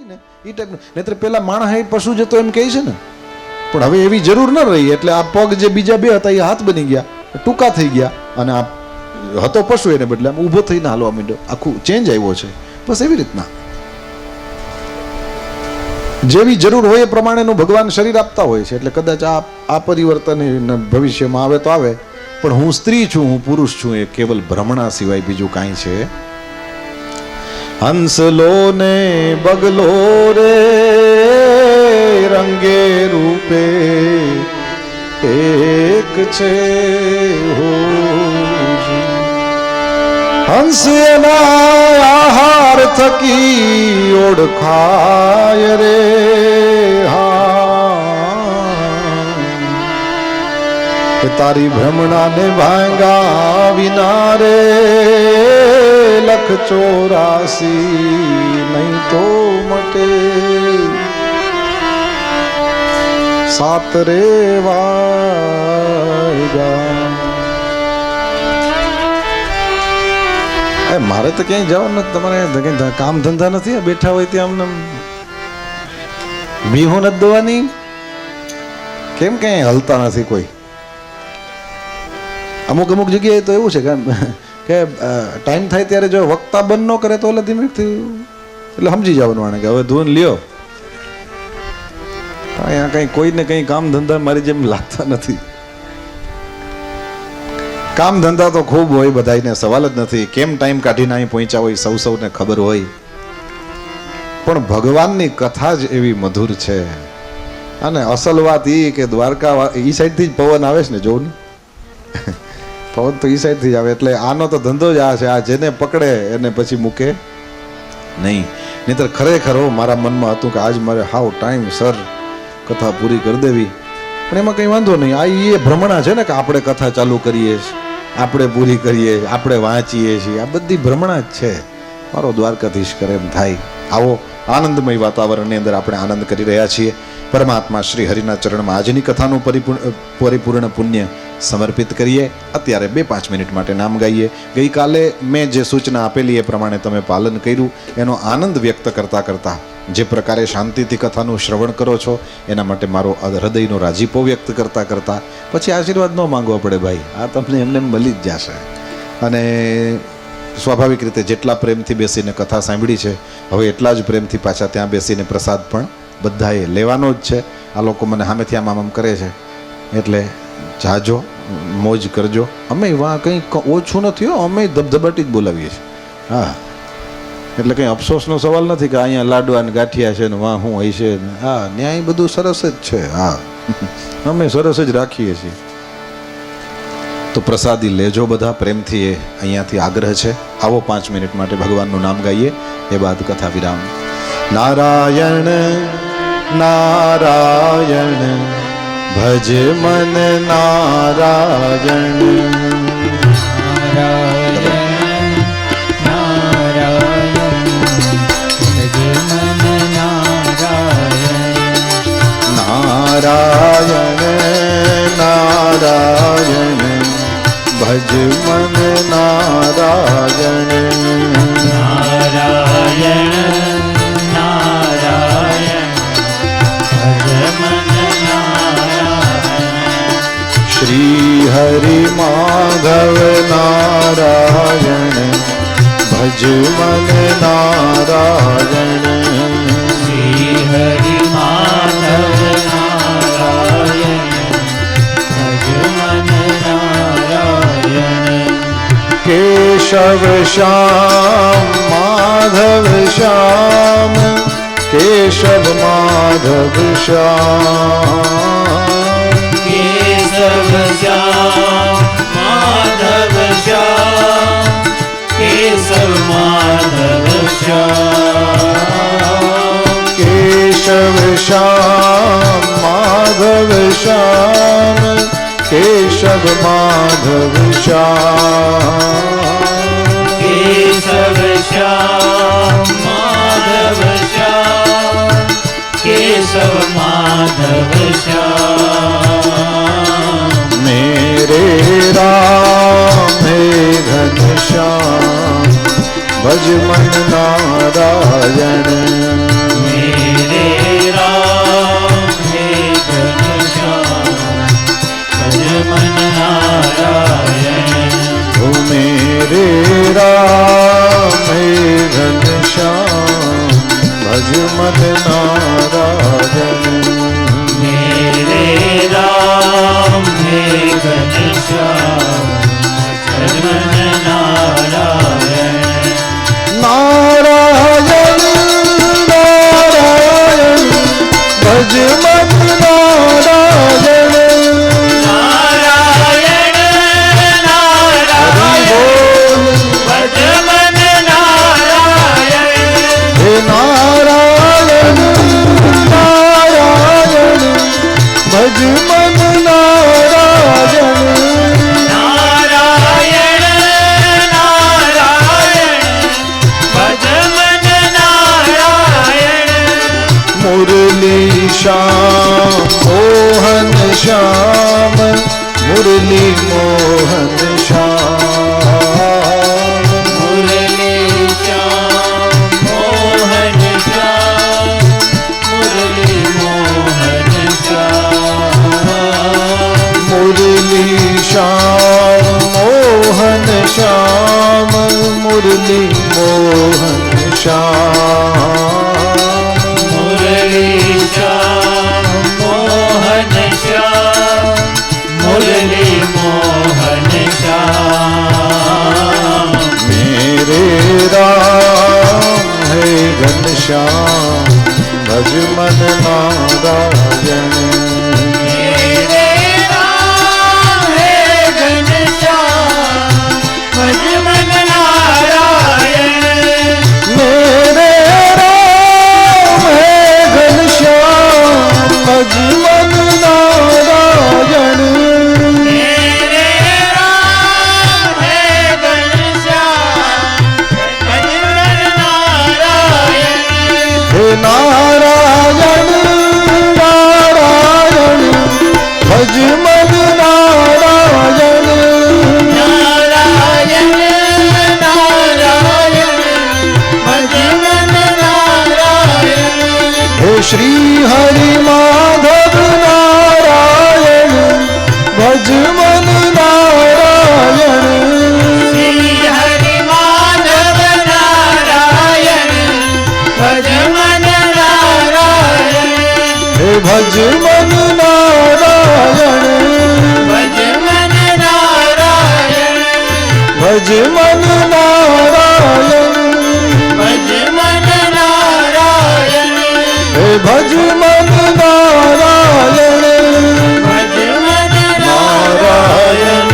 ને એ ટાઈપનું. નહીતર પેલા માણસ એ પશુ જતો એમ કહે છે ને, પણ હવે એવી જરૂર ન રહી. એટલે આ પગ જે બીજા બે હતા એ હાથ બની ગયા, ટૂંકા થઈ ગયા, અને આ હતો પશુ એને બદલે આમ ઊભો થઈને હાલવા માંડ્યો. આખું ચેન્જ આવ્યો છે. બસ એવી રીતના જેવી જરૂર હોય એ પ્રમાણેનું ભગવાન શરીર આપતા હોય છે. એટલે કદાચ આ પરિવર્તન ભવિષ્યમાં આવે તો આવે, પણ હું સ્ત્રી છું, હું પુરુષ છું, એ કેવલ ભ્રમણા સિવાય બીજું કાંઈ છે. હંસલો ને બગલો રે રંગે રૂપે એક છે હો. હંસ એના આહાર થકી ઓળખાય રે. હા તારી ભ્રમણા ને ભાંગા વિના રે લખ 84 નહીં તો મટે. સાત રે વાયગા. મારે તો ક્યાંય જવાનું નથી. તમારે કઈ કામ ધંધા નથી? બેઠા હોય ત્યાં અમને બીહો નથી દોવાની? કેમ કઈ હલતા નથી કોઈ? અમુક જગ્યાએ તો એવું છે કે ટાઈમ થાય ત્યારે જો વક્તા બંધ ન કરે તો એટલે ધીમેથી એટલે સમજી જવાનું આને કે હવે ધૂન લ્યો. અહીંયા કઈ કોઈને કઈ કામ ધંધા મારી જેમ લાગતા નથી. કામ ધંધા તો ખૂબ હોય બધાને, સવાલ જ નથી. કેમ ટાઈમ કાઢીને અહીં પહોંચ્યા હોય સૌને ખબર હોય. પણ ભગવાનની કથા જ એવી મધુર છે. અને અસલ વાત એ કે દ્વારકા એ સાઈડથી જ પવન આવે છે ને, જોવું ને પવન તો એ સાઈડથી જ આવે. એટલે આનો તો ધંધો જ આ છે. આ જેને પકડે એને પછી મૂકે નહીં. નહીંતર ખરેખર મારા મનમાં હતું કે આજ મારે હાવ ટાઈમ સર કથા પૂરી કરી દેવી, પણ એમાં કંઈ વાંધો નહીં. આ એ ભ્રમણા છે ને કે આપણે કથા ચાલુ કરીએ છીએ, આપણે પૂરી કરીએ, આપણે વાંચીએ છીએ, આ બધી ભ્રમણા જ છે. મારો દ્વારકાધીશ કરે એમ થાય. આવો આનંદમય વાતાવરણની અંદર આપણે આનંદ કરી રહ્યા છીએ. પરમાત્મા શ્રી હરિના ચરણમાં આજની કથાનું પરિપૂર્ણ પુણ્ય સમર્પિત કરીએ. અત્યારે 2-5 મિનિટ માટે નામ ગાઈએ. ગઈકાલે મેં જે સૂચના આપેલી એ પ્રમાણે તમે પાલન કર્યું, એનો આનંદ વ્યક્ત કરતા કરતા જે પ્રકારે શાંતિથી કથાનું શ્રવણ કરો છો એના માટે મારો હૃદયનો રાજીપો વ્યક્ત કરતા કરતા પછી આશીર્વાદ ન માંગવા પડે ભાઈ, આ તમને એમને મળી જ જશે. અને સ્વાભાવિક રીતે જેટલા પ્રેમથી બેસીને કથા સાંભળી છે, હવે એટલા જ પ્રેમથી પાછા ત્યાં બેસીને પ્રસાદ પણ બધાએ લેવાનો જ છે. આ લોકો મને સામેથી આમ કરે છે એટલે જાજો મોજ કરજો. અમે વાં કંઈ ઓછું નથી હો, અમે ધબધબાટી જ બોલાવીએ છીએ. હા, એટલે કંઈ અફસોસનો સવાલ નથી કે અહીંયા લાડવા ને ગાંઠિયા છે ને વાં શું હોય છે ને. હા, ન્યાય બધું સરસ જ છે. હા, અમે સરસ જ રાખીએ છીએ. તો પ્રસાદી લેજો બધા પ્રેમથી, એ અહીંયાથી આગ્રહ છે. આવો 5 મિનિટ માટે ભગવાનનું નામ ગાઈએ, એ બાદ કથા વિરામ. નારાયણ નારાયણ ભજ મન નારાયણ. નારાયણ નારાયણ ભજ મન નારાયણ. નારાયણ નારાયણ ભજ મન નારાયણ. શ્રી હરિ માધવ નારાયણ ભજ મન નારાયણ. શ્રી હરિ માધવ નારાયણ ભજ મન નારાયણ. કેશવ શ્યામ માધવ શ્યામ, કેશવ માધવ શ્યામ. કેશવ શ્યામ માધવ શ્યામ, કેશવ માધવ શ્યામ. કેશવ શ્યામ માધવ શ્યામ, કેશવ માધવ શ્યામ. કેશવ શ્યામ માધવ શ્યામ, કેશવ માધવ શ્યામ. મેરે રામ હે ઘનશ્યામ ભજ મન નારાયણ. મન નારાયણ मेरे राम हे घनश्याम भजमन नारायण નારાયણ નારાયણ ભજ મન નારાયણ नारायण नारायण भजमन नारायण હે નારાયણ નારાયણ ભજ મન નારાયણ नारायण नारायण भजमन नारायण मुरली श्याम मोहन श्याम मुरली मोहन श्याम मुरली श्याम मोहन श्याम मुरली मोहन श्याम मुरली श्याम मोहन श्याम मुरली मोहन श्याम मुरली श्याम मोहन श्याम मुरली मोहन श्याम मेरे राम है घनश्याम भज मन नारायण मेरे राम है घनश्याम भजमन नारायण मेरे राम है घनश्याम भज मन नारायण मेरे राम है घनश्याम भजमन नारायण हे नारायण नारायण भज मन नारायण नारायण नारायण भजमन नारायण हे श्री हरि माधव नारायण भज मन नारायण श्री हरि माधव नारायण भजमन नारायण हे भज मन नारायण भजमन नारायण भज मन नारायण भजमन नारायण हे भज मन नारायण भजमन नारायण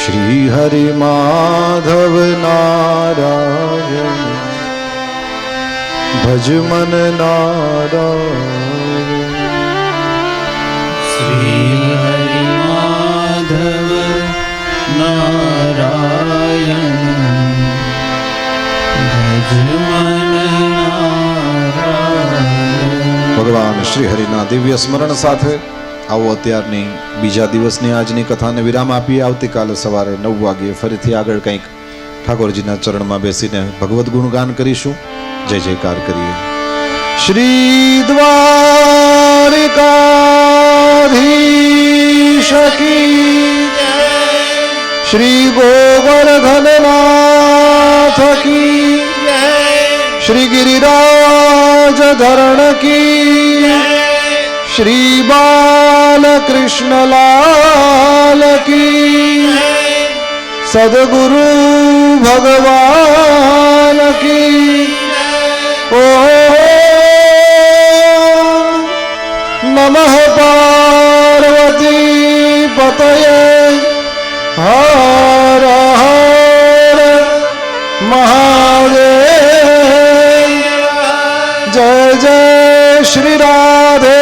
श्री हरि माधव नारायण भज मन नारायण श्री हरि माधव नारायण भजमन नारायण ભગવાન શ્રી હરિના દિવ્ય સ્મરણ સાથે આવો અત્યારની બીજા દિવસની આજની કથાને વિરામ આપી આવતીકાલે સવારે 9 વાગ્યે ફરીથી આગળ કંઈક ઠાકોરજીના ચરણમાં બેસીને ભગવદ ગુણગાન કરીશું. જય જયકાર કરીએ. શ્રી દ્વારિકાધીશ કી શ્રી ગોવર્ધનનાથ કી શ્રી ગિરિરાજ ધરણ કી શ્રી બાલકૃષ્ણલાલ કી સદગુરુ ભગવાન કી નમઃ પાર્વતી પતયે હર હર મહાદેવ જય જય શ્રી રાધે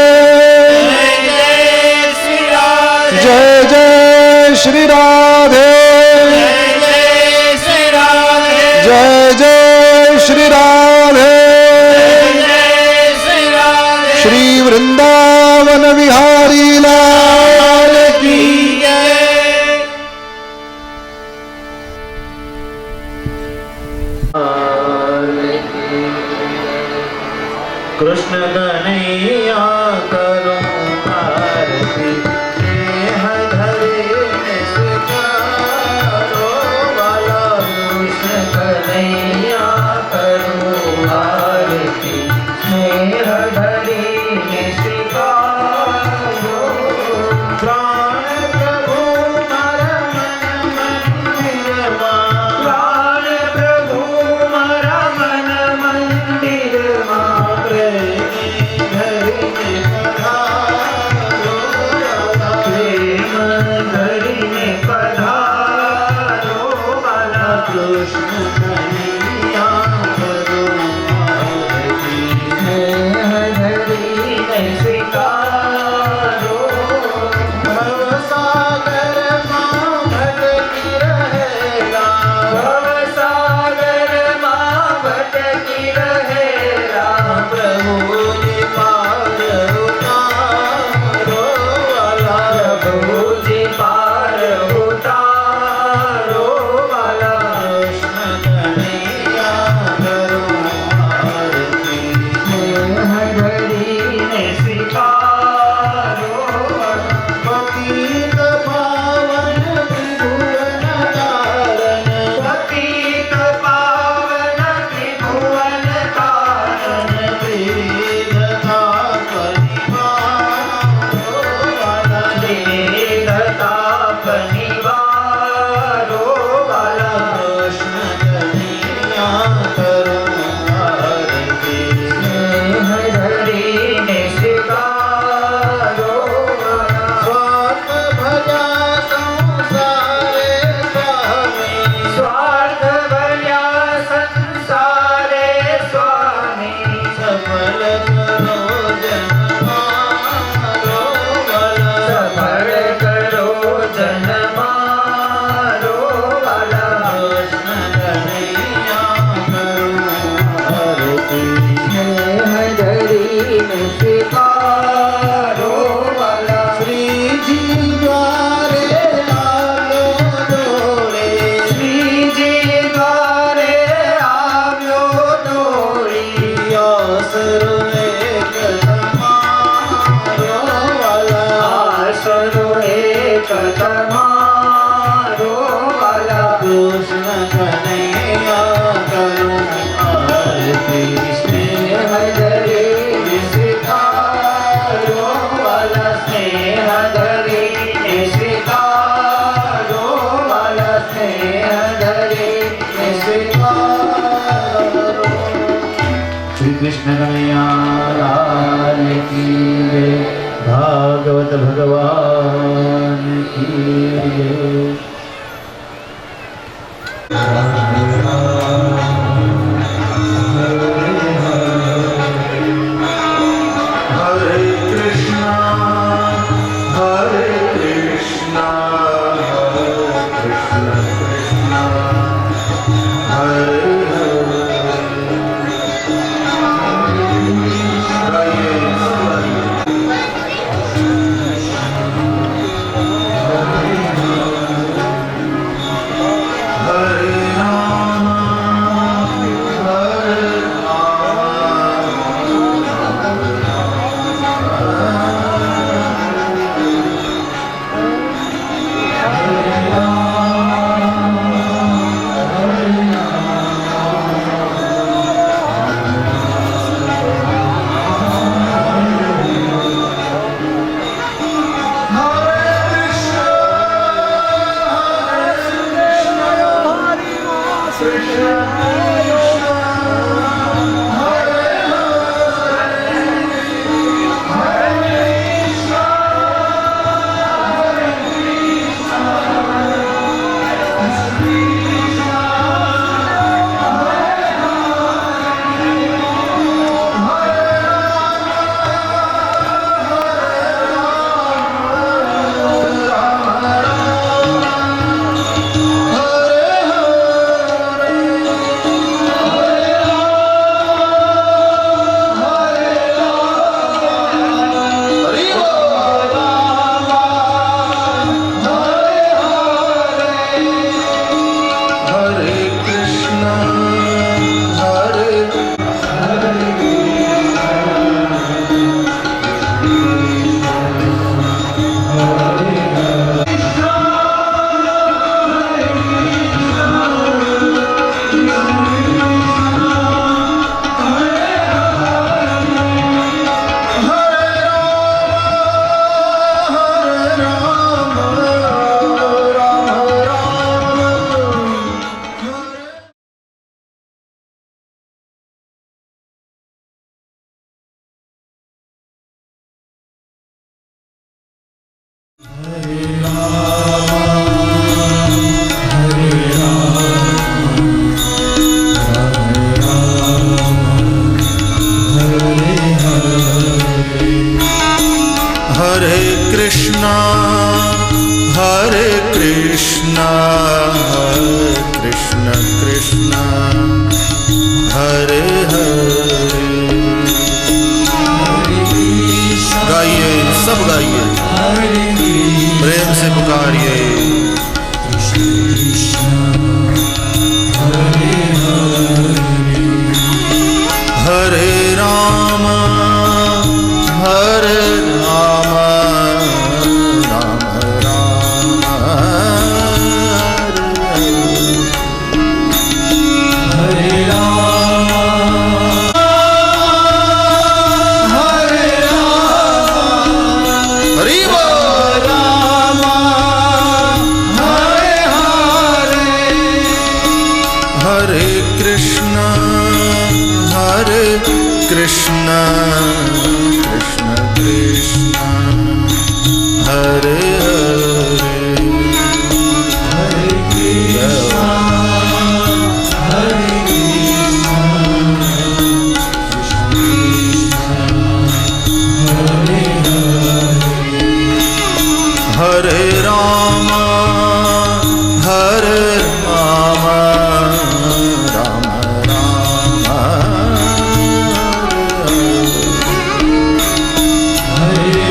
જય જય શ્રી રાધે જય જય શ્રી રાધે શ્રી વૃંદાવન વિહારી લાલ કી કૃષ્ણ કનૈયા કરો આરતી સ્નેહ ધરીને સ્વીકારો વાલા કૃષ્ણ કનૈયા કરો श्री कृष्ण कन्हैया लाल की जय। भागवत भगवान की जय। Hare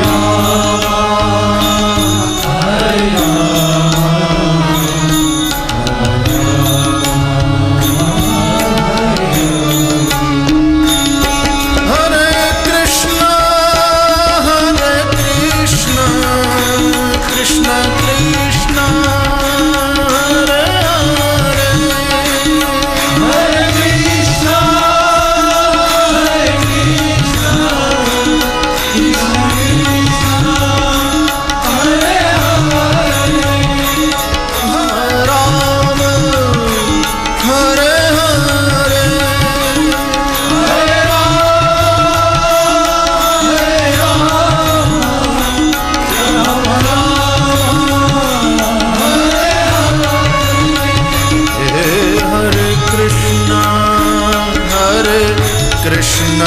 कृष्ण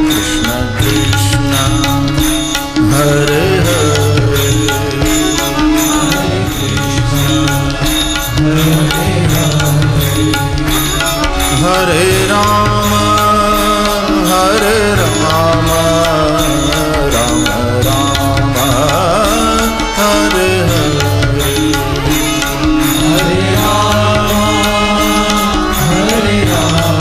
कृष्ण कृष्ण हरे हरे हरे राम हरे राम राम राम हरे हरे हरे राम हरे राम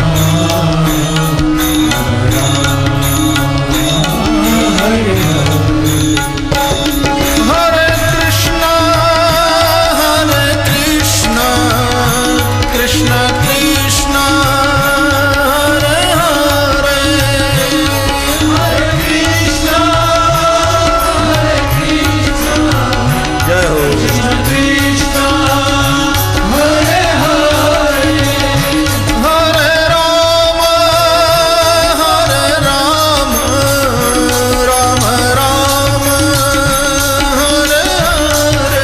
हरे हरे कृष्ण कृष्ण कृष्ण हरे हरे हरे कृष्ण जय हो कृष्ण हरे हरे हरे राम राम राम हरे हरे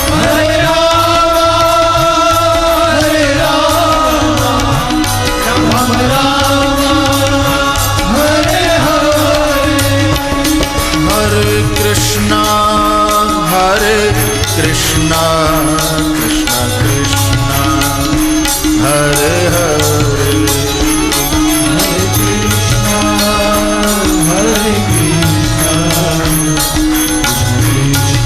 हरे राम राम राम हरे हरे हरे कृष्ण कृष्ण कृष्ण हरे हरे हरे कृष्ण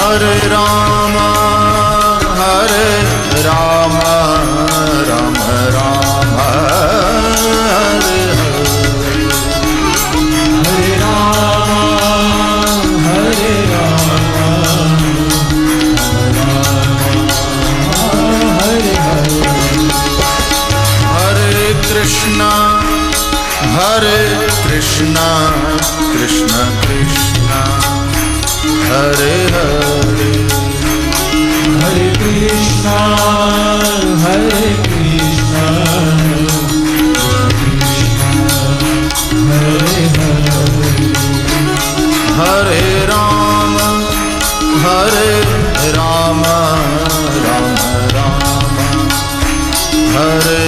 हरे राम राम राम हरे हरे राम हरे हरे कृष्ण कृष्ण कृष्ण हरे हरे हरे कृष्ण हरे हरे राम राम राम हरे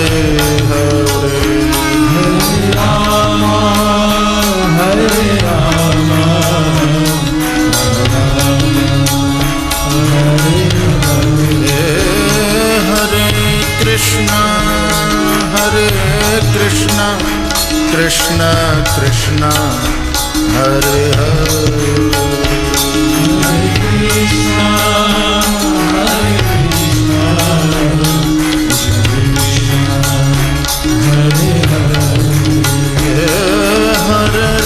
हरे राम हरे राम हरे कृष्ण कृष्ण कृष्ण हरे हरे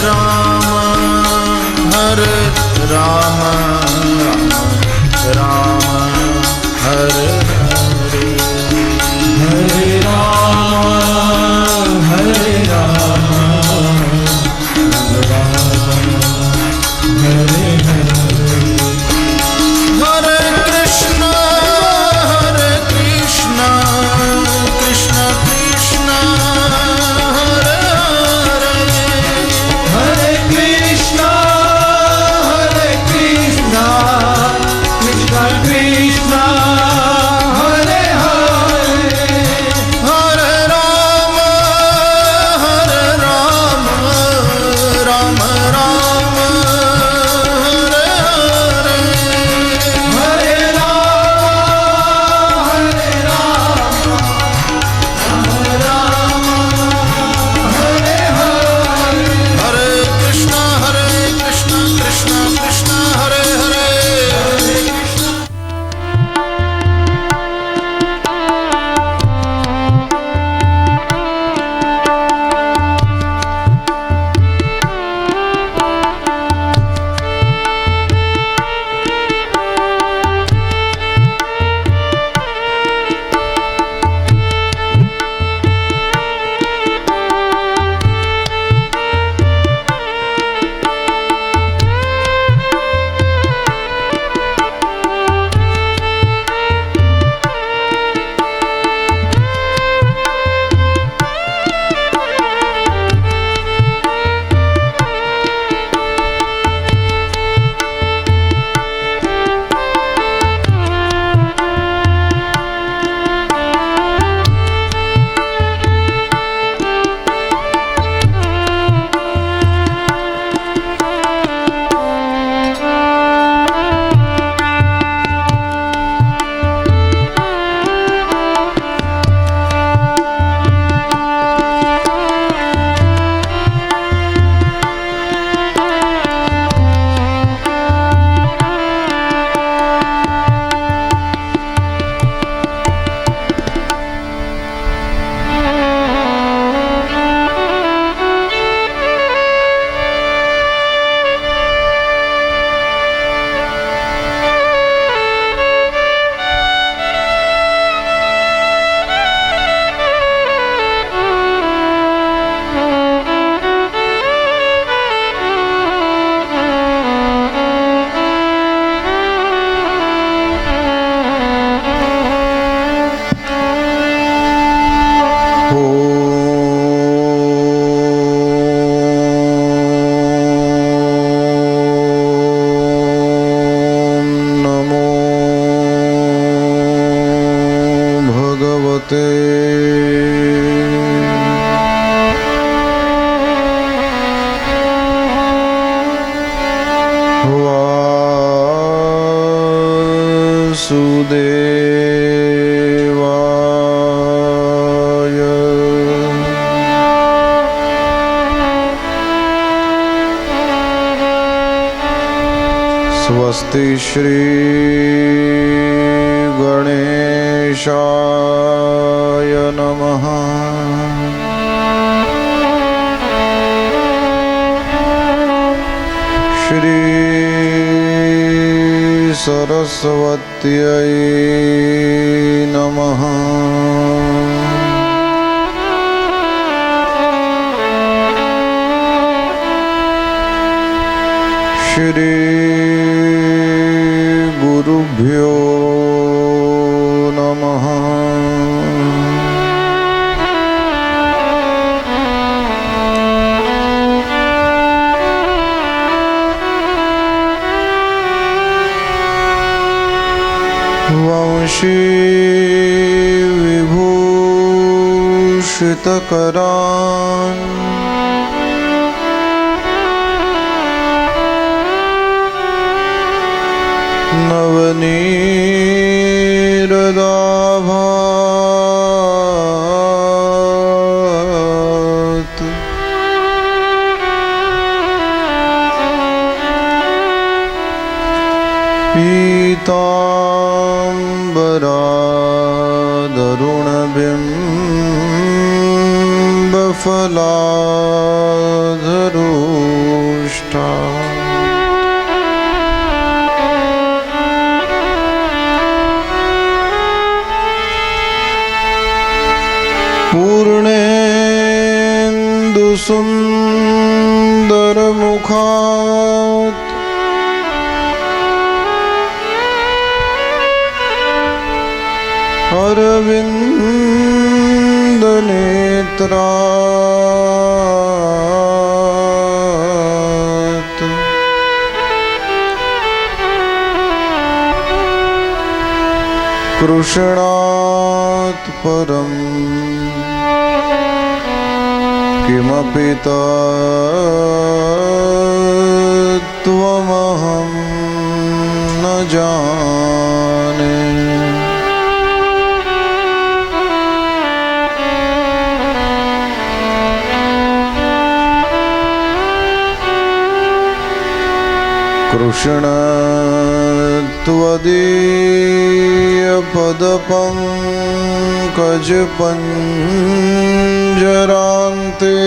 राम राम हरे हरे हरे राम हरे राम हरे हरे हरे नमस्ते वासुदेवाय स्वस्ति श्री गणेशाय नमः। श्री सरस्वत्यै नमः। श्री गुरुभ्यो नमः। वंशी विभूषितकरान् नवनीरदाभात् पीताम्बरादरुणबिम्बफलाधरोष्ठा पूर्णेन्दुसुन्दरमुखात् अरविन्दनेत्रात् कृष्णात् परम् किमपि तत्त्वमहं न जाने। कृष्ण त्वदीयपदपङ्कजपञ्जरान्ते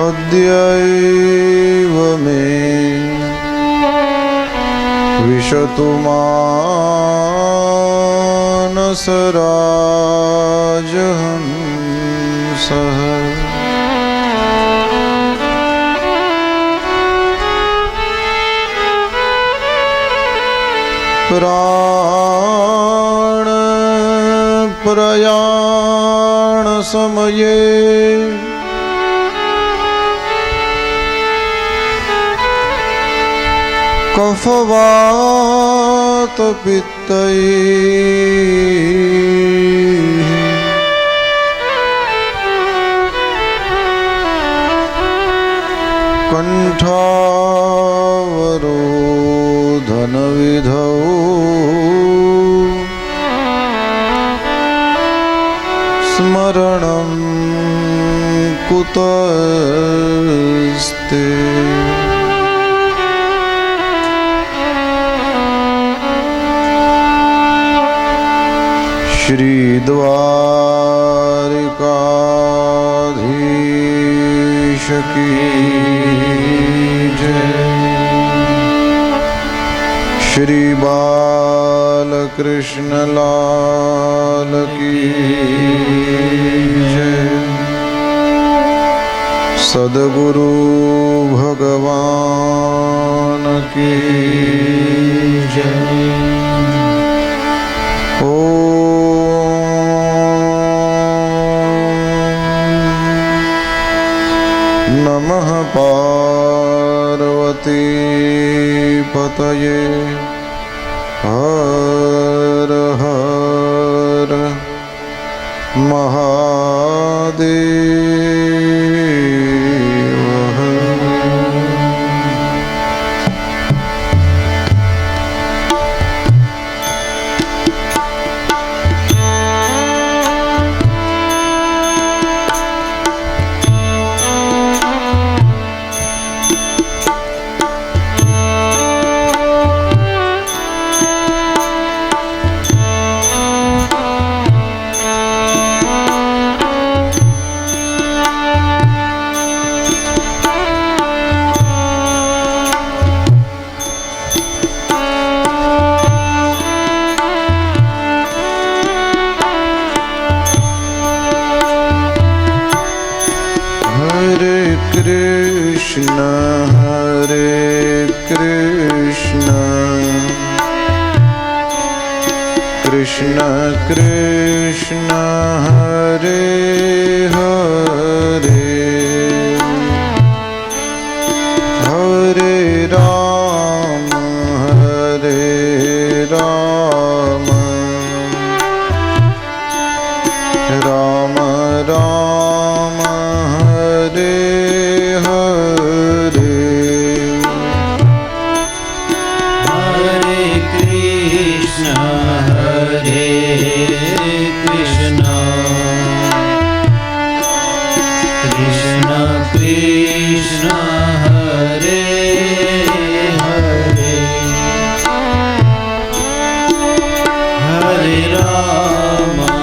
अद्यैव मे विशतु मानसराजहंसः। प्राणप्रयाणसमये कफवातपित्तैः कण्ठावरोधनविधौ स्मरणं कुतस्ते। श्रीद्वारिकाधीश की जय। श्री बालकृष्ण लाल की जय। सद्गुरु भगवान की जय। नमः पार्वती પતયે હર હર મહાદેવ હર. Krishna Krishna Hare Hare Hare Rama Hare Rama Rama Rama Hare Hare Hare Krishna Hare Krishna Krishna Krishna Hare Hare Hare Rama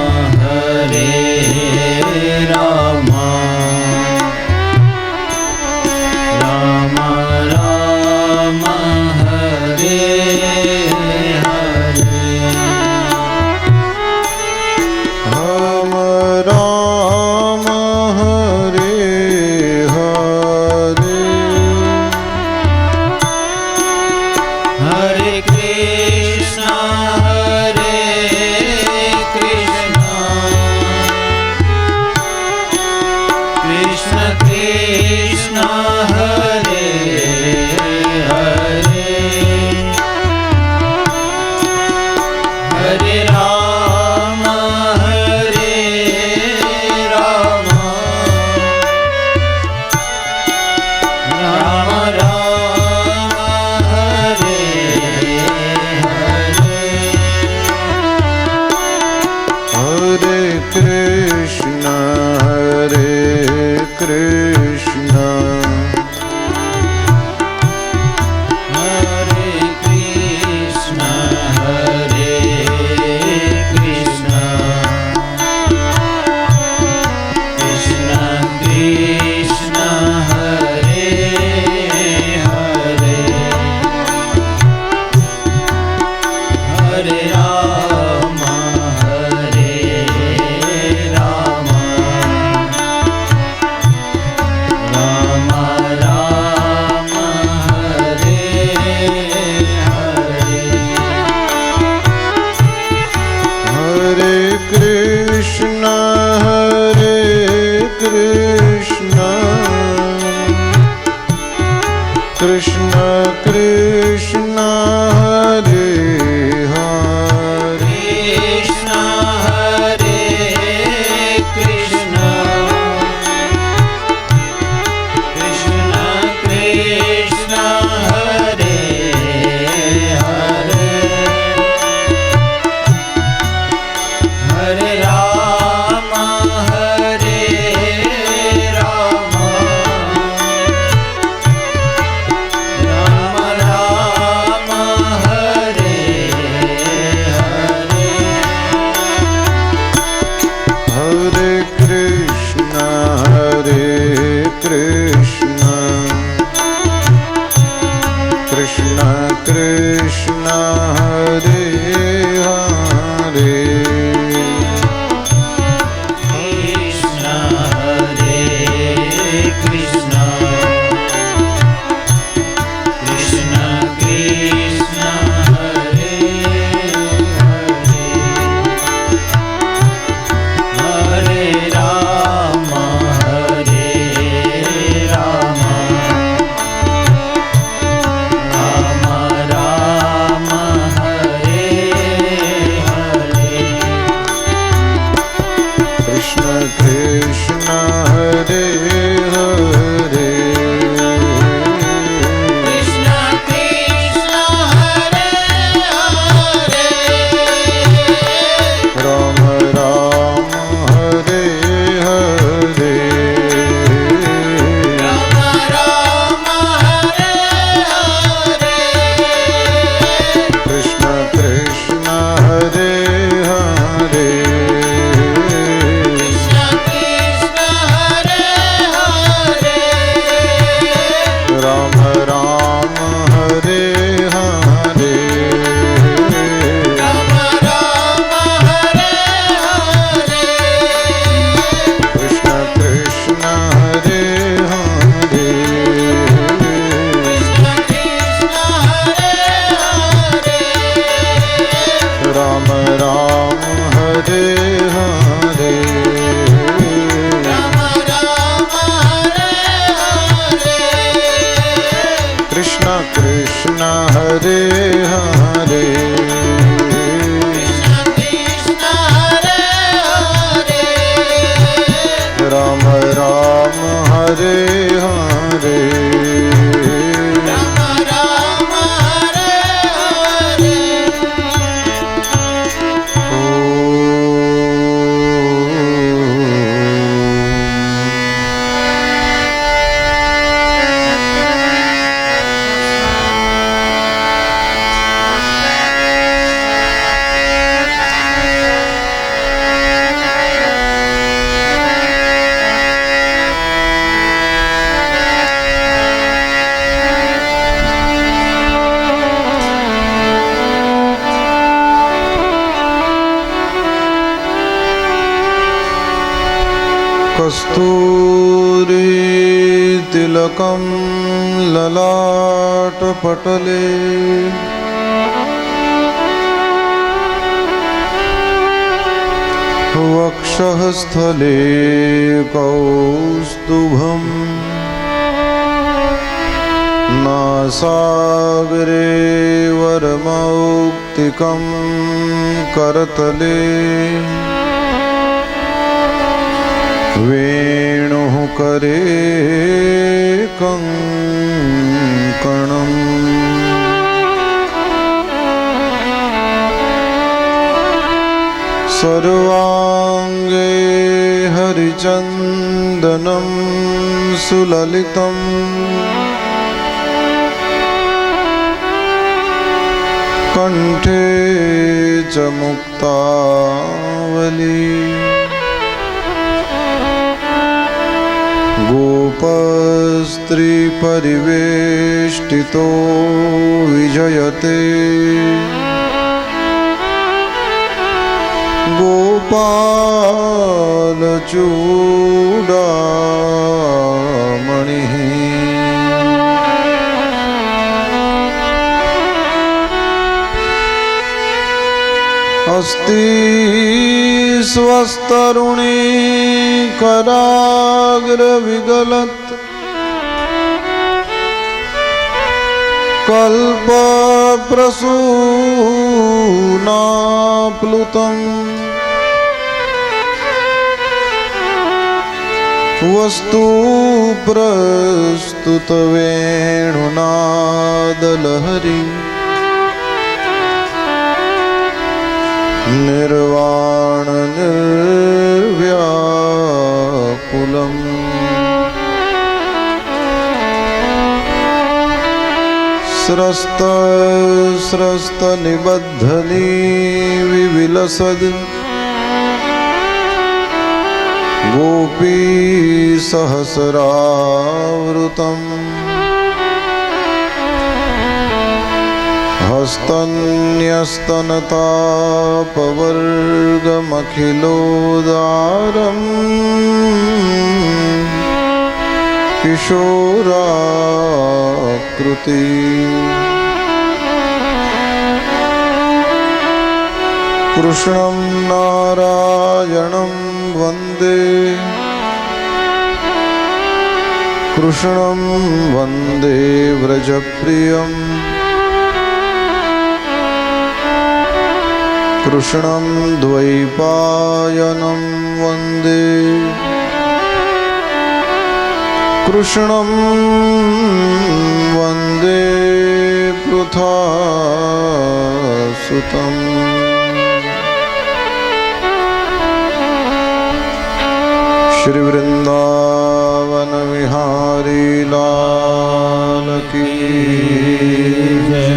Hare Rama Rama Rama Hare Krishna Krishna Hare Hare Krishna Hare Krishna Krishna Krishna Hare Hare Hare Rama Hare Rama Rama Rama Hare Hare Hare Krishna Krishna Krishna Hare Hare Krishna Hare Krishna Krishna Krishna Hare Hare Hare Rama Hare Rama Rama Rama Krishna Krishna Hare Hare Krishna Hare Hare Ram Ram Hare Hare Ram Ram Hare Hare कस्तूरी तिलकं ललाटपटले वक्षःस्थले कौस्तुभम् नासाग्रे वरमौक्तिकं करतले वेणुः करे कङ्कणम् सर्वाङ्गे हरिचन्दनं सुललितम् कण्ठे च मुक्तावली गोपस्त्रीपरिवेष्टितो विजयते गोपालचूडामणिः अस्ति स्वस्तरुणी कराग्रविगलत् कल्पप्रसूनाप्लुतम् वस्तु प्रस्तुतवेणुनादलहरी निर्वाण निर्व्याकुलम् स्रस्त स्रस्त निबद्धनी विविलसद् गोपी सहस्रावृतम् हस्तन्यस्तनतापवर्गमखिलोदारम् किशोराकृति कृष्णं नारायणं वन्दे कृष्णं वन्दे व्रजप्रियम् कृष्णं द्वैपायनं वन्दे कृष्णं वन्दे पृथासुतम् श्री वृंदावन विहारी लाल की जय।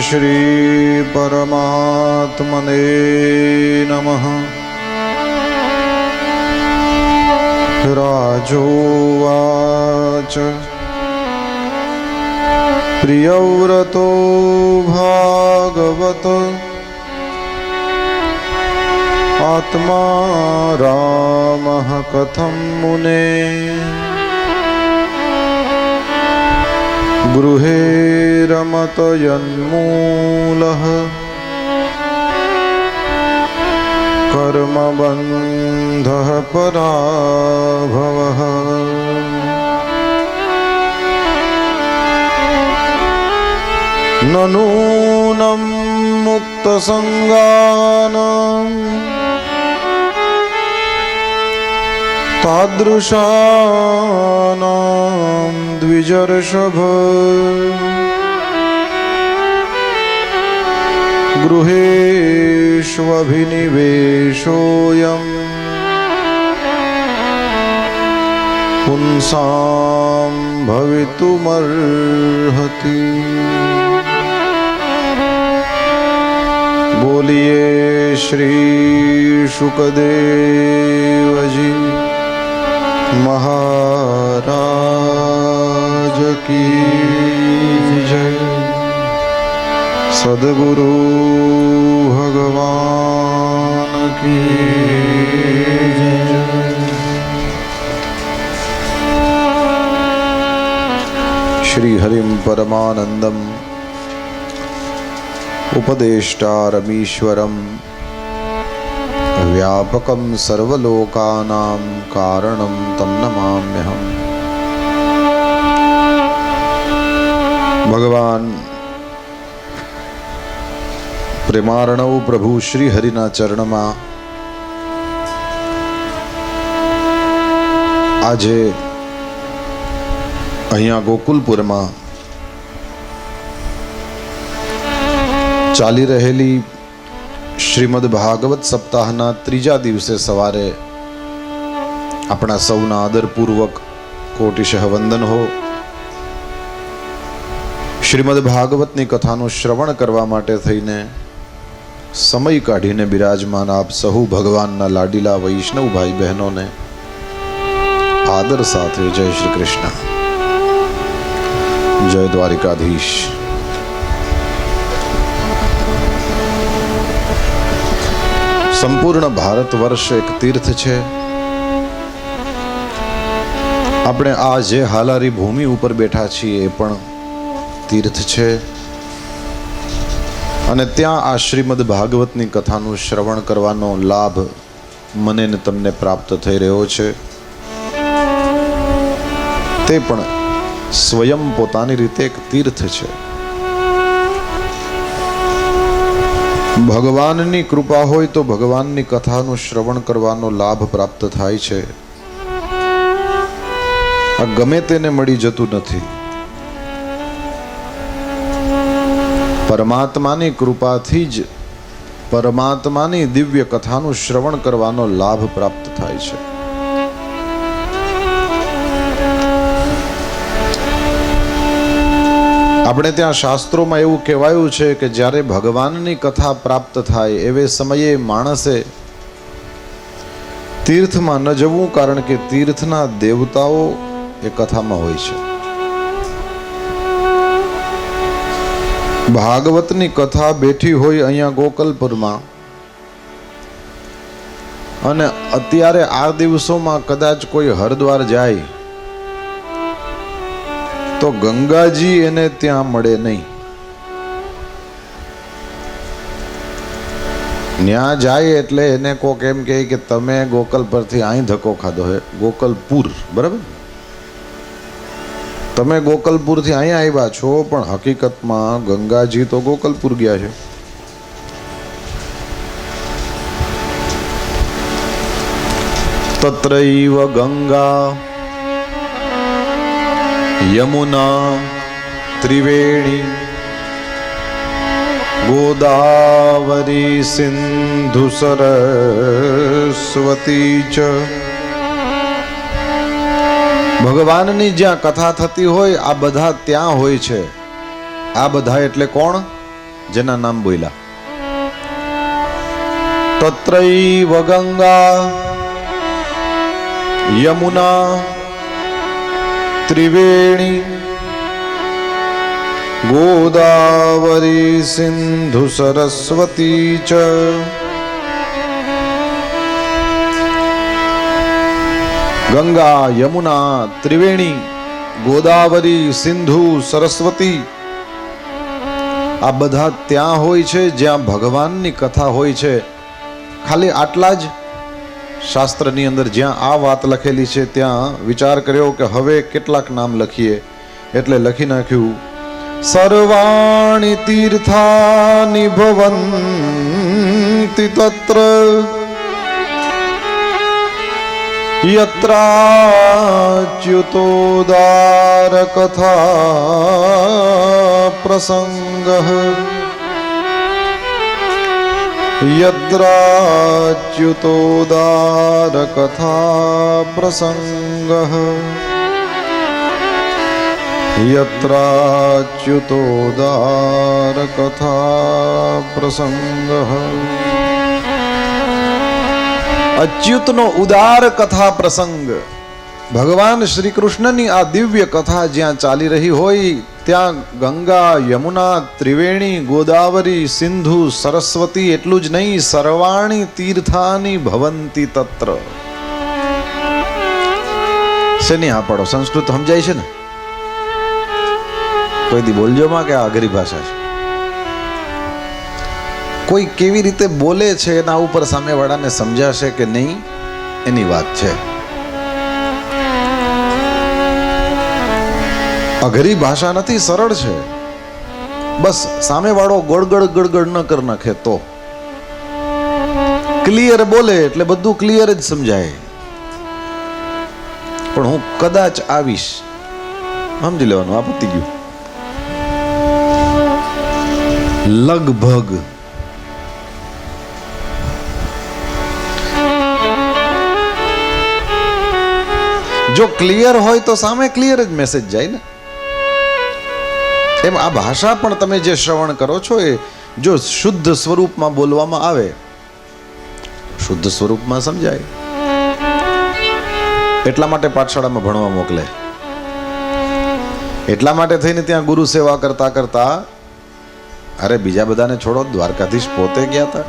श्री परमात्मने नमः। राजोवाच प्रियव्रतो भागवत आत्मा रामः कथं मुने गृहे रमत यन्मूलः कर्मबन्धः पराभवः नूनं मुक्तसङ्गानां तादृशानां द्विजर्षभ गृहेष्वभिनिवेशोऽयं पुंसां भवितुमर्हति। बोलिए श्री शुकदेव जी महाराज की जय। सद्गुरु भगवान की जय। श्री हरिम परमानंदम उपदेष्टारमीश्वरं व्यापकं सर्वलोकानां कारणं तं नमाम्यहम्। भगवान પ્રેમાર્ણવ પ્રભુ શ્રી હરિના ચરણમાં આજે અહીંયા ગોકુલપુરમાં ચાલી રહેલી શ્રીમદ ભાગવત સપ્તાહના ત્રીજા દિવસે સવારે આપણા સૌના આદરપૂર્વક કોટિશઃ વંદન હો। શ્રીમદ ભાગવતની કથાનું શ્રવણ કરવા માટે થઈને સમય કાઢીને બિરાજમાન આપ સહુ ભગવાનના લાડીલા વૈષ્ણવ ભાઈ બહેનોને આદર સાથે જય શ્રી કૃષ્ણ, જય દ્વારિકાધીશ। સંપૂર્ણ ભારત વર્ષ એક તીર્થ છે। આપણે આ જે હાલારી ભૂમિ ઉપર બેઠા છીએ એ પણ તીર્થ છે અને ત્યાં આ શ્રીમદ ભાગવતની કથાનું શ્રવણ કરવાનો લાભ મને ને તમને પ્રાપ્ત થઈ રહ્યો છે। તે પણ સ્વયં પોતાની રીતે એક તીર્થ છે। ભગવાનની કૃપા હોય તો ભગવાનની કથાનું શ્રવણ કરવાનો લાભ પ્રાપ્ત થાય છે। આ ગમે તેને મળી જતું નથી। પરમાત્માની કૃપાથી જ પરમાત્માની દિવ્ય કથાનું શ્રવણ કરવાનો લાભ પ્રાપ્ત થાય છે। આપણે ત્યાં શાસ્ત્રોમાં એવું કહેવાયું છે કે જ્યારે ભગવાનની કથા પ્રાપ્ત થાય એવે સમયે માણસે તીર્થમાં ન જવું, કારણ કે તીર્થના દેવતાઓ એ કથામાં હોય છે। ભાગવતની કથા બેઠી હોય અહીંયા ગોકલપુરમાં, અને અત્યારે આ દિવસોમાં કદાચ કોઈ હરિદ્વાર જાય તો ગંગાજી એને ત્યાં મળે નહીં। ત્યાં જાય એટલે એને કોક એમ કહે કે તમે ગોકલ પરથી અહીં ધક્કો ખાધો હે, ગોકલપુર, બરાબર? તમે ગોકલપુરથી અહીંયા આવ્યા છો, પણ હકીકતમાં ગંગાજી તો ગોકલપુર ગયા છે। તત્રૈવ ગંગા યમુના ત્રિવેણી ગોદાવરી સિંધુ સરસ્વતી ચ। ભગવાનની જ્યાં કથા થતી હોય આ બધા ત્યાં હોય છે। આ બધા એટલે કોણ? જેના નામ બોલ્યા। તત્રૈવ ગંગા યમુના ત્રિવેણી ગોદાવરી સિંધુ સરસ્વતી ચ ગંગા યમુના ત્રિવેણી ગોદાવરી સિંધુ સરસ્વતી આ બધા ત્યાં હોય છે જ્યાં ભગવાનની કથા હોય છે. ખાલી આટલા જ શાસ્ત્રની અંદર જ્યાં આ વાત લખેલી છે ત્યાં વિચાર કર્યો કે હવે કેટલાક નામ લખીએ, એટલે લખી નાખ્યું સર્વાણિ તીર્થાનિ ભવન્તિ તત્ર યત્રાચ્યુતોદાર કથા પ્રસંગઃ યત્રાચ્યુતોદાર કથા પ્રસંગઃ યત્રાચ્યુતોદાર કથા પ્રસંગઃ. અચ્યુતનો ઉદાર કથા પ્રસંગ, ભગવાન શ્રી કૃષ્ણની આ દિવ્ય કથા જ્યાં ચાલી રહી હોય ત્યાં ગંગા યમુના ત્રિવેણી ગોદાવરી સિંધુ સરસ્વતી એટલું જ નહીં, સર્વાણી તીર્થાની ભવંતી તત્ર. શેની હા પાડો? સંસ્કૃત સમજાય છે ને? કોઈ દી બોલજો માં કે આ અઘરી ભાષા છે. કોઈ કેવી રીતે બોલે છે એના ઉપર સામેવાળાને સમજાશે કે નહીં એની વાત છે. અઘરી ભાષા નથી, સરળ છે. બસ સામેવાળો ગળગડ ગળગડ ન કર નાખે તો ક્લિયર બોલે એટલે બધું ક્લિયર જ સમજાય. પણ હું કદાચ આવીશ, સમજી લેવાનું, આ પતી ગયું. લગભગ જો ક્લિયર હોય તો સામે ક્લિયર જ મેસેજ જાય ને. એમ આ ભાષા પણ તમે જે શ્રવણ કરો છો એ જો શુદ્ધ સ્વરૂપમાં બોલવામાં આવે, શુદ્ધ સ્વરૂપમાં સમજાય. એટલા માટે પાઠશાળામાં ભણવા મોકલે, એટલા માટે થઈને ત્યાં ગુરુ સેવા કરતા કરતા, અરે બીજા બધાને છોડો, દ્વારકાધીશ પોતે ગયા હતા.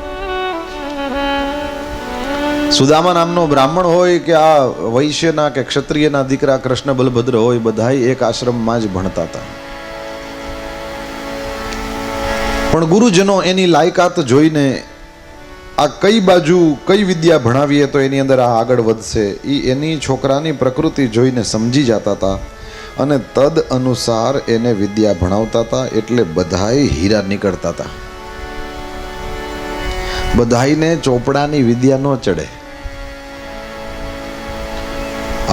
સુદામા નામનો બ્રાહ્મણ હોય કે આ વૈશ્યના કે ક્ષત્રિયના દીકરા કૃષ્ણ બલભદ્ર હોય, બધાય એક આશ્રમમાં જ ભણતા હતા. પણ ગુરુજનો એની લાયકાત જોઈને આ કઈ બાજુ કઈ વિદ્યા ભણાવીએ તો એની અંદર આ આગળ વધશે, એ એની છોકરાની પ્રકૃતિ જોઈને સમજી જતા હતા અને તદ અનુસાર એને વિદ્યા ભણાવતા હતા. એટલે બધાય હીરા નીકળતા હતા. બધાયને ચોપડાની વિદ્યા ન ચડે.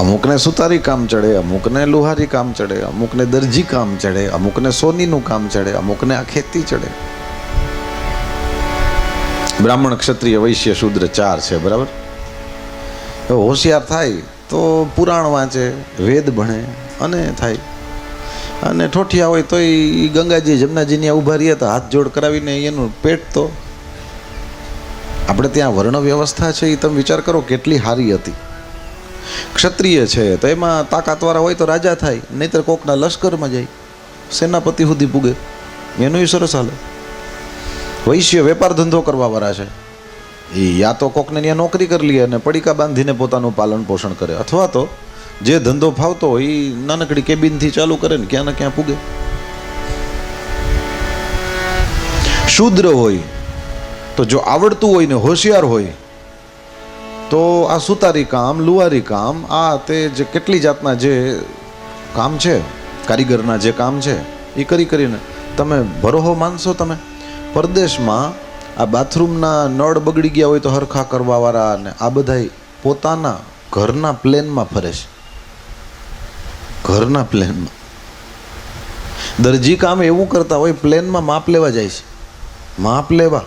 અમુકને સુતારી કામ ચડે, અમુકને લુહારી કામ ચડે, અમુકને દરજી કામ ચડે, અમુકને સોનીનું કામ ચડે, અમુકને આ ખેતી ચડે. બ્રાહ્મણ ક્ષત્રિય વૈશ્ય શૂદ્ર 4 છે, બરાબર? હોશિયાર થાય તો પુરાણ વાંચે, વેદ ભણે અને થાય. અને ઠોઠિયા હોય તો એ ગંગાજી જમનાજીની ઊભા રહીએ તો હાથ જોડ કરાવીને એનું પેટ તો. આપણે ત્યાં વર્ણ વ્યવસ્થા છે એ તમે વિચાર કરો કેટલી સારી હતી. ક્ષત્રિય છે તો એમાં તાકાતવાળા હોય તો રાજા થાય, નહીતર કોકના લશ્કરમાં જાય, સેનાપતિ સુધી પૂગે, એનું સરસ હાલે. વૈશ્ય વેપાર ધંધો કરવા વાળા છે, એ યા તો કોકને ત્યાં નોકરી કરી લે અને પડીકા બાંધીને પોતાનું પાલન પોષણ કરે, અથવા તો જે ધંધો ફાવતો હોય એ નાનકડી કેબિનથી ચાલુ કરે ને ક્યાં ને ક્યાં પૂગે. શૂદ્ર હોય તો જો આવડતું હોય ને હોશિયાર હોય તો આ સુતારી કામ, લુહારી કામ, આ તે જે કેટલી જાતના જે કામ છે, કારીગરના જે કામ છે એ કરીને તમે ભરોહો માનશો. તમે પરદેશમાં આ બાથરૂમના નળ બગડી ગયા હોય તો હરખા કરવાવાળા ને આ બધાય પોતાના ઘરના પ્લેનમાં ફરે છે. ઘરના પ્લેનમાં દરજી કામ એવું કરતા હોય, પ્લેનમાં માપ લેવા જાય છે, માપ લેવા.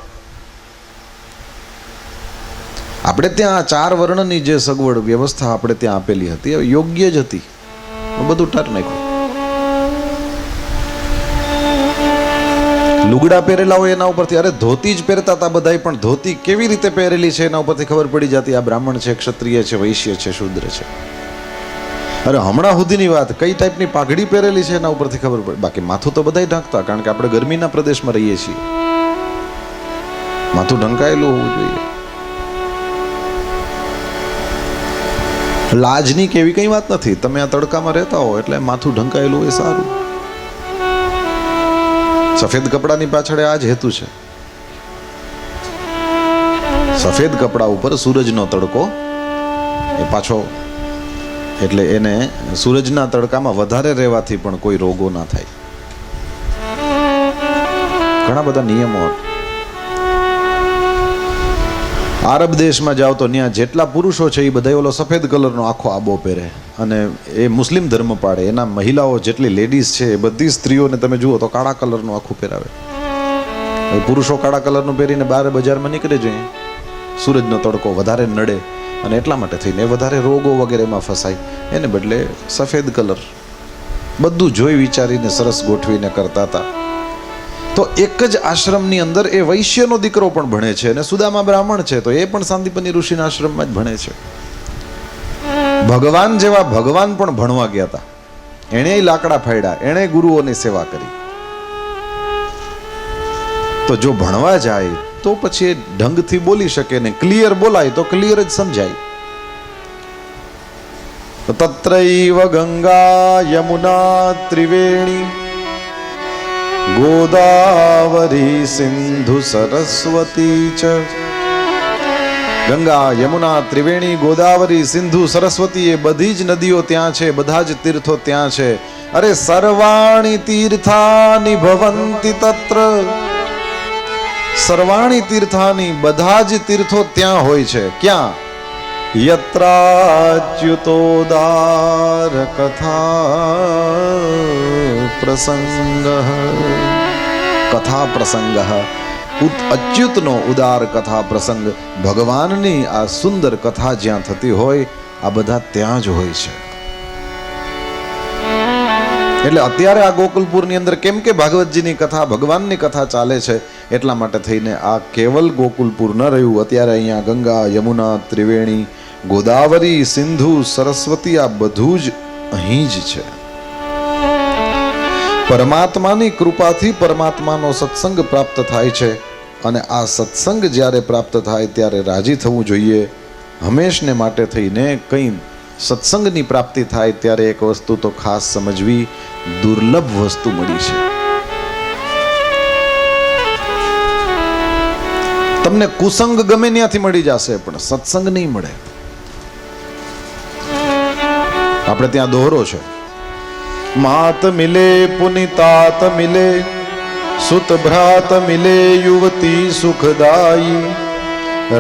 આપણે ત્યાં 4 વર્ણની જે સગવડ વ્યવસ્થા આપણે ત્યાં આપેલી હતી એ યોગ્ય જ હતી, બધું ટાર નાખ્યું. લુગડા પહેરેલા હોય એના ઉપરથી, અરે ધોતી જ પહેરતા હતા બધાય, પણ ધોતી કેવી રીતે પહેરેલી છે એના ઉપરથી ખબર પડી જતી આ બ્રાહ્મણ છે, ક્ષત્રિય છે, વૈશ્ય છે, શૂદ્ર છે. અરે હમણાં સુધીની વાત, કઈ ટાઈપની પાઘડી પહેરેલી છે એના ઉપરથી ખબર પડે. બાકી માથું તો બધાય ઢાંકતા, કારણ કે આપણે ગરમીના પ્રદેશમાં રહીએ છીએ. માથું ઢંકાયેલું હોવું જોઈએ. લાજની કે એવી કઈ વાત નથી. તમે આ તડકામાં રહેતા હો એટલે માથું ઢંકાયેલું એ સારું. સફેદ કપડાની પાછળ આ જ હેતુ છે. સફેદ કપડા ઉપર સૂરજનો તડકો એ પાછો, એટલે એને સૂરજના તડકામાં વધારે રહેવાથી પણ કોઈ રોગો ના થાય. ઘણા બધા નિયમો. આરબ દેશમાં જાઓ તો ત્યાં જેટલા પુરુષો છે એ બધા ઓલો સફેદ કલરનો આખો આબો પહેરે, અને એ મુસ્લિમ ધર્મ પાડે. એના મહિલાઓ જેટલી લેડીઝ છે એ બધી સ્ત્રીઓને તમે જુઓ તો કાળા કલરનું આખું પહેરાવે. પુરુષો કાળા કલરનું પહેરીને બહાર બજારમાં નીકળે જોઈએ, સૂરજનો તડકો વધારે નડે અને એટલા માટે થઈને વધારે રોગો વગેરેમાં ફસાય. એને બદલે સફેદ કલર. બધું જોઈ વિચારીને સરસ ગોઠવીને કરતા હતા. તો એક જ આશ્રમની અંદર એ વૈશ્યનો દીકરો પણ ભણે છે અને સુદામા બ્રાહ્મણ છે, તો એ પણ સાંદીપની ઋષિના આશ્રમમાં જ ભણે છે. ભગવાન જેવા ભગવાન પણ ભણવા ગયા હતા. એણે લાકડા ફાડ્યા, એણે ગુરુઓની સેવા કરી. તો જો ભણવા જાય તો પછી એ ઢંગથી બોલી શકે ને, ક્લિયર બોલાય તો ક્લિયર જ સમજાય. તત્રૈવ ગંગા યમુના ત્રિવેણી ગોદાવરી સિંધુ સરસ્વતી ચ. ગંગા યમુના ત્રિવેણી ગોદાવરી સિંધુ સરસ્વતી એ બધી જ નદીઓ ત્યાં છે, બધા જ તીર્થો ત્યાં છે. અરે સર્વાણી તીર્થાની ભવંતિ તત્ર. સર્વાણી તીર્થાની, બધા જ તીર્થો ત્યાં હોય છે. ક્યાં? યત્રાચ્યુતોદાર કથા પ્રસંગ. કથા પ્રસંગ, અચ્યુતનો ઉદાર કથા પ્રસંગ, ભગવાનની આ સુંદર કથા જ્યાં થતી હોય, આ બધા ત્યાં જ હોય છે. એટલે અત્યારે આ ગોકુલપુરની અંદર કેમ કે ભાગવતજીની કથા, ભગવાનની કથા ચાલે છે, એટલા માટે થઈને આ કેવલ ગોકુલપુર ન રહ્યું. અત્યારે અહીંયા ગંગા યમુના ત્રિવેણી ગોદાવરી સિંધુ સરસ્વતી આ બધું જ અહીં જ છે. પરમાત્માની કૃપાથી પરમાત્માનો સત્સંગ પ્રાપ્ત થાય છે, અને આ સત્સંગ જ્યારે પ્રાપ્ત થાય ત્યારે રાજી થવું જોઈએ. હંમેશને માટે થઈને કંઈ સત્સંગની પ્રાપ્તિ થાય ત્યારે એક વસ્તુ તો ખાસ સમજવી, દુર્લભ વસ્તુ મળી છે. તમને કુસંગ ગમે ત્યાંથી મળી જશે, પણ સત્સંગ નહીં મળે. આપણે ત્યાં દોહરો છે, માત મિલે પુનિતાત મિલે, સુત ભ્રાત મિલે યુવતી સુખદાયી,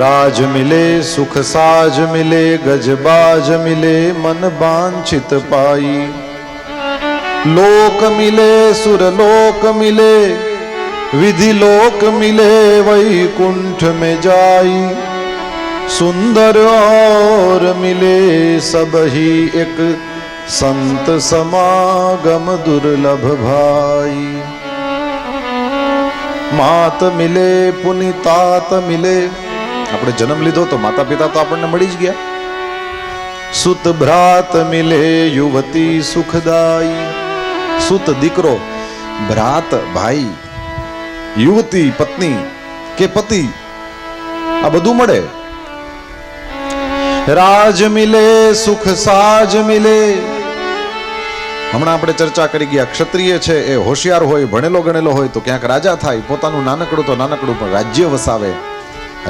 રાજ મિલે સુખ સાજ મિલે, ગજબાજ મિલે મન વાંછિત પાઈ, લોક મિલે સુરલોક મિલે, विधि लोक मिले वैकुंठ में जाई, सुंदर और मिले सब ही एक, संत समागम दुर्लभ भाई. मात मिले पुनितात मिले, આપણે જન્મ લીધો તો માતા પિતા તો આપણને મળી જ ગયા. સુત ભ્રાત મિલે યુવતી સુખદાઈ, સુત દીકરો, ભ્રાત ભાઈ, યુવતી પત્ની કે પતિ, આ બધું મળે. રાજ મિલે સુખ સાજ મિલે. હમણાં આપણે ચર્ચા કરી ગયા, ક્ષત્રિય છે એ હોશિયાર હોય, ભણેલો ગણેલો હોય તો ક્યાંક રાજા થાય, પોતાનું નાનકડું તો નાનકડું પણ રાજ્ય વસાવે.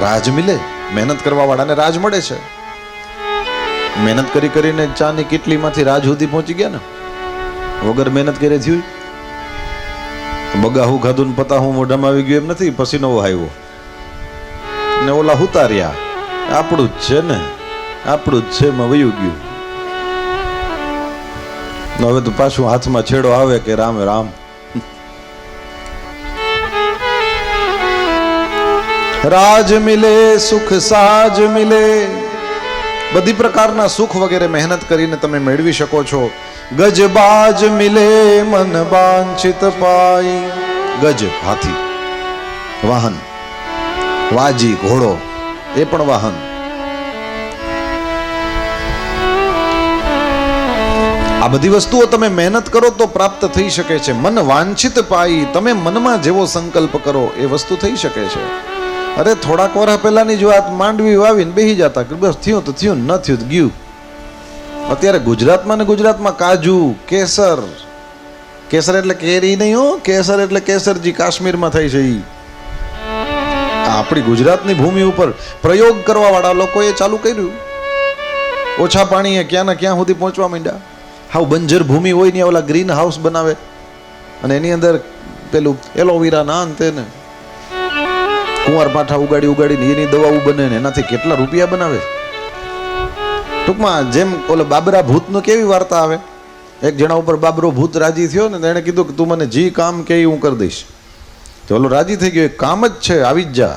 રાજ મિલે, મહેનત કરવા વાળાને રાજ મળે છે. મહેનત કરી કરીને ચાની કેટલીમાંથી રાજ સુધી પહોંચી ગયા ને, વગર મહેનત કરે થયું. બગાહું ખાધું ને પતાહું મોઢામાં આવી ગયું એમ નથી, પસીનો આવ્યો ને ઓલા ઉતાર્યા. આપણું જ છે ને, આપણું જ છે માં વયું ગયું. હવે તો પાછું હાથમાં છેડો આવે કે રામ રામ. રાજ મિલે સુખ સાજ મિલે, બધી પ્રકારના સુખ વગેરે મહેનત કરીને તમે મેળવી શકો છો. ગજબાજ મિલે મન વાંછિત પાઈ. ગજ હાથી, વાહન, વાજી ઘોડો એ પણ વાહન. આ બધી વસ્તુઓ તમે મહેનત કરો તો પ્રાપ્ત થઈ શકે છે. મન વાંછિત પાઈ, તમે મનમાં જેવો સંકલ્પ કરો એ વસ્તુ થઈ શકે છે. અરે થોડાક વર્ષ પહેલાની જો વાત, માંડવી વાવીને બેસી જતા કે બસ થયું તો થયું, ન થયું તો ગયું. અત્યારે ગુજરાતમાં ને ગુજરાતમાં કાજુ, કેસર, કેસર એટલે કેરી નહીં હો, કેસર એટલે કેસરજી કાશ્મીરમાં થાય છે. આપણી ગુજરાતની ભૂમિ ઉપર પ્રયોગ કરવા વાળા લોકોએ ચાલુ કર્યું. ઓછા પાણીએ ક્યાં ને ક્યાં સુધી પહોંચવા માંડ્યા. હાવ બંજર ભૂમિ હોય ને ઓલા ગ્રીન હાઉસ બનાવે અને એની અંદર પેલું એલોવેરા ના અંતે ને કુંવાર પાઠા ઉગાડીને એની દવાઓ બને ને એનાથી કેટલા રૂપિયા બનાવે. ટૂંકમાં જેમ ઓલા બાબરા ભૂતનું કેવી વાર્તા આવે, એક જણા ઉપર બાબરો ભૂત રાજી થયો ને એણે કીધું કે તું મને જી કામ કે હું કરી દઈશ. તો ઓલો રાજી થઈ ગયો, એક કામ જ છે આવી જ જા.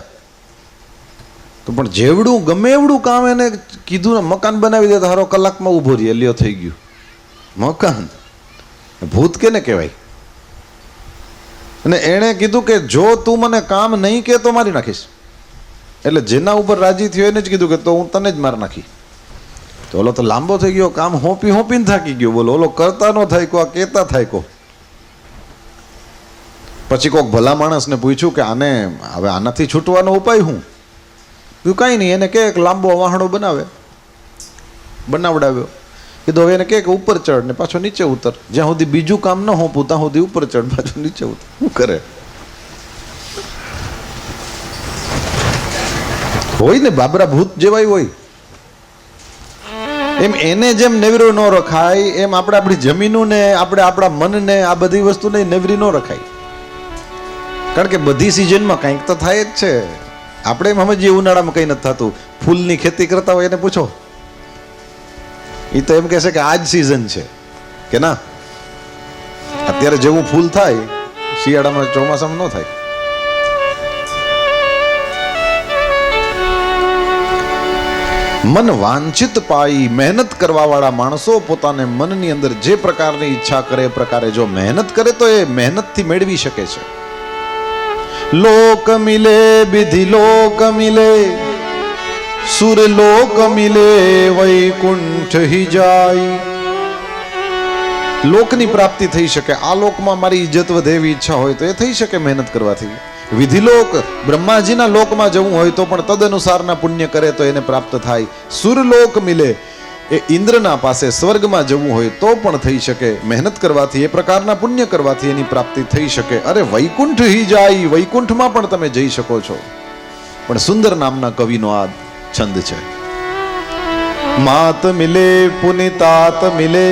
તો પણ જેવડું ગમે એવડું કામ એને કીધું ને, મકાન બનાવી દે તો હારો કલાકમાં ઊભો રહી, લ્યો થઈ ગયું મકાન. ભૂત કેને કહેવાય? અને એણે કીધું કે જો તું મને કામ નહીં કે તો મારી નાખીશ. એટલે જેના ઉપર રાજી થયો એને જ કીધું કે તો હું તને જ મારી નાખી. તો ઓલો તો લાંબો થઈ ગયો, કામ હોપીને થાકી ગયો. બોલો ઓલો કરતા નો થાય કો, આ કેતા થાય કો. પછી કોઈક ભલા માણસને પૂછ્યું કે આને હવે આનાથી છૂટવાનો ઉપાય શું? કાંઈ નહીં, એને કે લાંબો વાહણો બનાવડાવ્યો. કીધું હવે એને કે ઉપર ચડ ને પાછો નીચે ઉતર, જ્યાં સુધી બીજું કામ ન હોપું ત્યાં સુધી ઉપર ચડ, પાછો નીચે ઉતર. શું કરે? હોય ને બાબરા ભૂત જેવાય હોય. એમ એને જેમ નેવરી ન રખાય એમ આપણે આપણી જમીનો ને આપણે આપણા મનને આ બધી વસ્તુને નેવરી ન રખાય. કારણ કે બધી સિઝનમાં કંઈક તો થાય જ છે. આપણે એમ સમજીએ ઉનાળામાં કંઈ નથી થતું. ફૂલની ખેતી કરતા હોય એને પૂછો, એ તો એમ કહેશે કે આ જ સિઝન છે કે ના. અત્યારે જેવું ફૂલ થાય શિયાળામાં ચોમાસામાં ન થાય. મન વાંછિત પાઈ, મહેનત કરવા વાળા માણસો પોતાને મનની અંદર જે પ્રકારની ઈચ્છા કરે એ પ્રકારે જો મહેનત કરે તો એ મહેનતથી મેળવી શકે છે. લોક મિલે વિધિ લોક મિલે, સુર લોક મિલે વૈકુંઠ હી જાય. લોકની પ્રાપ્તિ થઈ શકે, આ લોકમાં મારી ઇજ્જત વધે એવી ઈચ્છા હોય તો એ થઈ શકે મહેનત કરવાથી. વિધિલોક, બ્રહ્માજીના લોકમાં જવું હોય તો પણ તદનુસારના પુણ્ય કરે તો એને પ્રાપ્ત થાય. સુરલોક મિલે, એ ઇન્દ્રના પાસે સ્વર્ગમાં જવું હોય તો પણ થઈ શકે મહેનત કરવાથી, એ પ્રકારના પુણ્ય કરવાથી એની પ્રાપ્તિ થઈ શકે. અરે વૈકુંઠ હી જાય, વૈકુંઠમાં પણ તમે જઈ શકો છો. પણ સુંદર નામના કવિનો આ છંદ છે. માત મિલે પુનિતાત મિલે,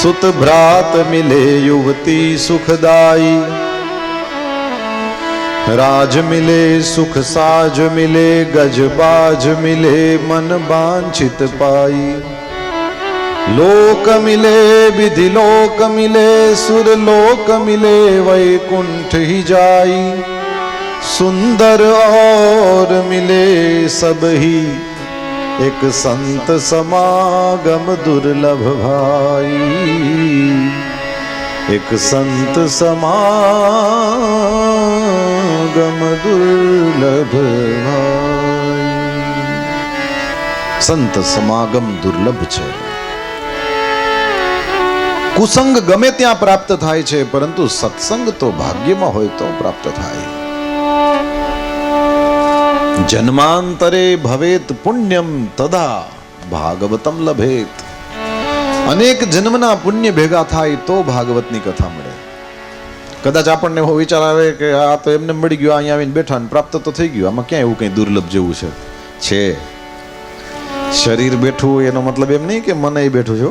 સુત ભ્રાત મિલે યુવતી સુખદાઈ. રાજ મિલે સુખ સાજ મિલે, ગજબાજ મિલે મન વાંછિત પાઈ. લોક મિલે વિધિ લોક મિલે, સુર લોક મિલે વૈકુંઠ હી जाई. सुंदर और मिले सब ही, एक संत समागम दुर्लभ भाई. एक संत समागम दुर्लभ भाई. સંત સમાગમ દુર્લભ છે. કુસંગ ગમે ત્યાં પ્રાપ્ત થાય છે, પરંતુ સત્સંગ તો ભાગ્યમાં હોય તો પ્રાપ્ત થાય. જન્માંતરે ભવેત પુણ્યમ તદા ભાગવતમ લભેત. અનેક જન્મના પુણ્ય ભેગા થાય તો ભાગવતની કથા મળે. કદાચ આપણને એવો વિચાર આવે કે આ તો એમને મળી ગયો, અહીંયા આવીને બેઠા ને પ્રાપ્ત તો થઈ ગયું, આમાં ક્યાં એવું કંઈ દુર્લભ જેવું છે. શરીર બેઠું એનો મતલબ એમ નહીં કે મન એ બેઠું છે.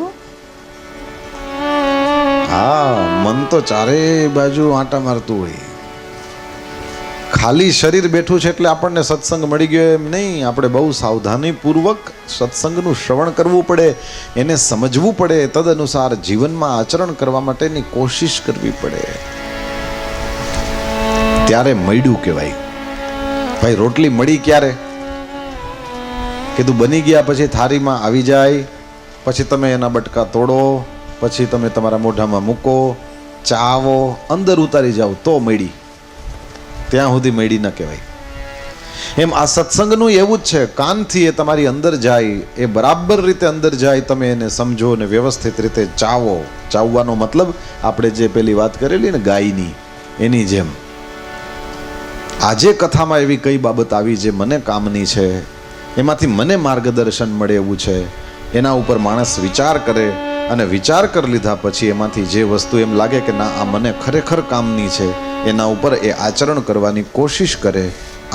હા, મન તો ચારે બાજુ આંટા મારતું હોય. ખાલી શરીર બેઠું છે એટલે આપણને સત્સંગ મળી ગયો એમ નહીં. આપણે બહુ સાવધાનીપૂર્વક સત્સંગનું શ્રવણ કરવું પડે, એને સમજવું પડે, તદનુસાર જીવનમાં આચરણ કરવા માટેની કોશિશ કરવી પડે. ત્યારે મળ્યું કહેવાય. ભાઈ રોટલી મળી ક્યારે? કીધું બની ગયા પછી થાળીમાં આવી જાય, પછી તમે એના બટકા તોડો, પછી તમે તમારા મોઢામાં મૂકો, ચાવો, અંદર ઉતારી જાઓ તો મળી. ત્યાં સુધી મળી ન કહેવાય. એમ આ સત્સંગનું એવું જ છે, કાનથી એ તમારી અંદર જાય, એ બરાબર રીતે અંદર જાય, તમે એને સમજો ને વ્યવસ્થિત રીતે ચાવો. ચાવવાનો મતલબ આપણે જે પેલી વાત કરેલી ને ગાયની, એની જેમ આજે કથામાં એવી કઈ બાબત આવી જે મને કામની છે, એમાંથી મને માર્ગદર્શન મળે એવું છે, એના ઉપર માણસ વિચાર કરે અને વિચાર કરી લીધા પછી એમાંથી જે વસ્તુ એમ લાગે કે ના આ મને ખરેખર કામની છે, એના ઉપર એ આચરણ કરવાની કોશિશ કરે.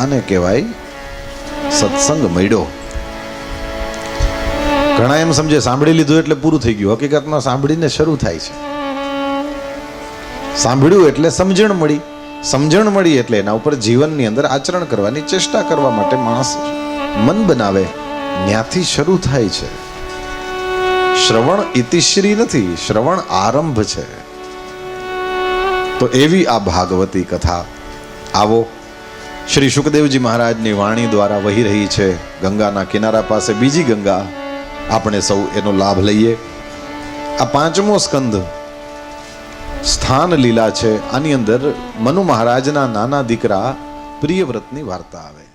આને કહેવાય સત્સંગ મળ્યો. ઘણા એમ સમજે સાંભળી લીધું એટલે પૂરું થઈ ગયું. હકીકતમાં સાંભળીને શરૂ થાય છે. સાંભળ્યું એટલે સમજણ મળી, સમજણ મળી એટલે એના ઉપર જીવનની અંદર આચરણ કરવાની ચેષ્ટા કરવા માટે માણસ મન બનાવે, ત્યાંથી શરૂ થાય છે. શ્રવણ ઇતિશ્રી નથી, શ્રવણ આરંભ છે. તો એવી આ ભાગવતી કથા આવો શ્રી શુકદેવજી મહારાજની વાણી દ્વારા વહી રહી છે. ગંગાના કિનારા પાસે બીજી ગંગા, આપણે સૌ એનો લાભ લઈએ. આ 5મો સ્કંધ સ્થાન લીલા છે. આની અંદર મનુ મહારાજના નાના દીકરા પ્રિયવ્રતની વાર્તા આવે.